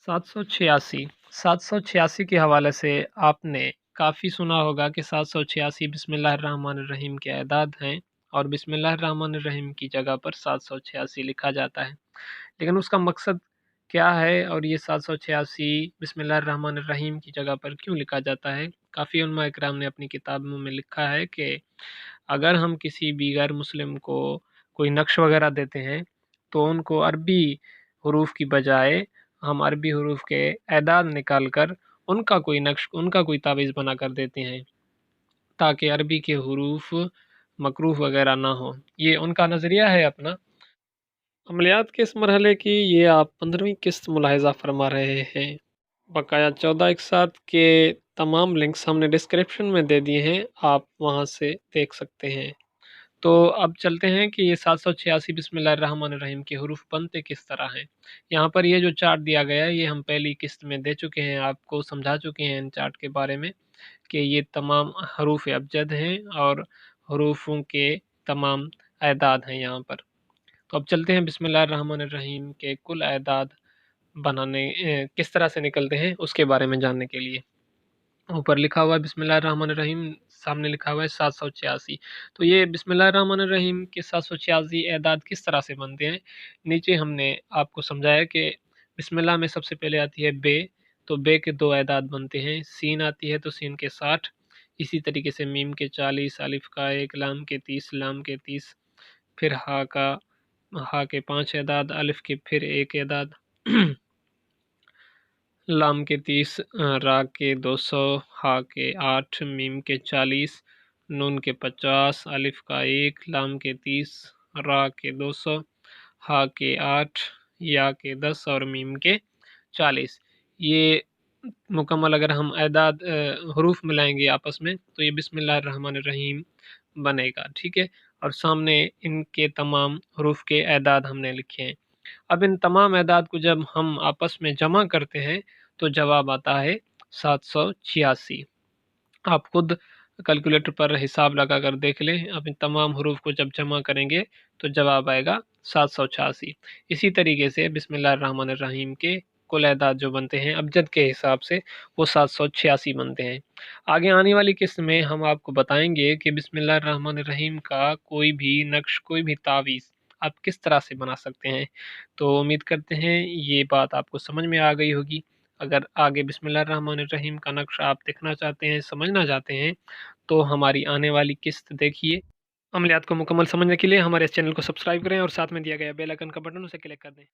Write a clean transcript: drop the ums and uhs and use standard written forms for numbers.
786 786 के हवाले से आपने काफ़ी सुना होगा कि 786 बिस्मिल्लाहिर्रहमानिर्रहीम के अदाद हैं और बिस्मिल्लाहिर्रहमानिर्रहीम की जगह पर 786 लिखा जाता है। लेकिन उसका मकसद क्या है और ये 786 बिस्मिल्लाहिर्रहमानिर्रहीम की जगह पर क्यों लिखा जाता है? काफ़ी उलमा इकराम ने अपनी किताबों में लिखा है कि अगर हम किसी भी गैर मुस्लिम को कोई नक्श वगैरह देते हैं तो उनको अरबी हरूफ की बजाय हम अरबी हरूफ के एदाद निकाल कर उनका कोई नक्श उनका कोई तावीज़ बना कर देते हैं ताकि अरबी के हरूफ मकरूह वगैरह ना हो। ये उनका नज़रिया है अपना। अमलियात के इस मरहले की ये आप 15वीं किस्त मुलाहिज़ा फरमा रहे हैं। बकाया 14 एक साथ के तमाम लिंक्स हमने डिस्क्रिप्शन में दे दिए हैं, आप वहाँ से देख सकते हैं। तो अब चलते हैं कि ये 786 बिस्मिल्लाहिर्रहमानिर्रहीम के हरूफ बनते किस तरह हैं। यहाँ पर ये जो चार्ट दिया गया है ये हम पहली किस्त में दे चुके हैं, आपको समझा चुके हैं इन चार्ट के बारे में कि ये तमाम हरूफ अबजद हैं और हरूफों के तमाम अदाद हैं यहाँ पर। तो अब चलते हैं बिस्मिल्लाहिर्रहमानिर्रहीम के कुल अदाद बनाने किस तरह से निकलते हैं उसके बारे में जानने के लिए। ऊपर लिखा हुआ है बिस्मिल्लाहिर्रहमानिर्रहीम, सामने लिखा हुआ है 786। तो ये बिस्मिल्लाहिर्रहमानिर्रहीम के 786 एदाद किस तरह से बनते हैं, नीचे हमने आपको समझाया कि बिस्मिल्लाह में सबसे पहले आती है बे, तो बे के 2 एदाद बनते हैं। सीन आती है तो सीन के 60, इसी तरीके से मीम के 40, अलिफ का 1, लाम के 30, लाम के 30, फिर हा के 5 एदाद, अलिफ के फिर 1 एदाद लाम के 30, रा के 200, हा के 8, मीम के 40, नून के 50, अलिफ का 1, लाम के 30, रा के 200, हा के 8, या के 10 और मीम के 40। ये मुकम्मल अगर हम एदाद हरूफ मिलाएंगे आपस में तो ये बिस्मिल्लाहिर्रहमानिर्रहीम बनेगा, ठीक है। और सामने इनके तमाम हरूफ के एदाद हमने लिखे हैं। अब इन तमाम एदाद को जब हम आपस में जमा करते हैं तो जवाब आता है 786। आप खुद कैलकुलेटर पर हिसाब लगा कर देख लें। अब इन तमाम हरूफ को जब जमा करेंगे तो जवाब आएगा 786। इसी तरीके से बिस्मिल्लाहिर्रहमानिर्रहीम के कुल एदाद जो बनते हैं अबजद के हिसाब से वो 786 बनते हैं। आगे आने वाली किस्त में हम आपको बताएंगे कि बिस्मिल्लाहिर्रहमानिर्रहीम का कोई भी नक्श, कोई भी तावीज़ आप किस तरह से बना सकते हैं। तो उम्मीद करते हैं ये बात आपको समझ में आ गई होगी। अगर आगे बिस्मिल्लाहिर्रहमानिर्रहीम का नक्शा आप देखना चाहते हैं, समझना चाहते हैं, तो हमारी आने वाली किस्त देखिए। अमलियात को मुकम्मल समझने के लिए हमारे इस चैनल को सब्सक्राइब करें और साथ में दिया गया बेल आइकन का बटन उसे क्लिक कर दें।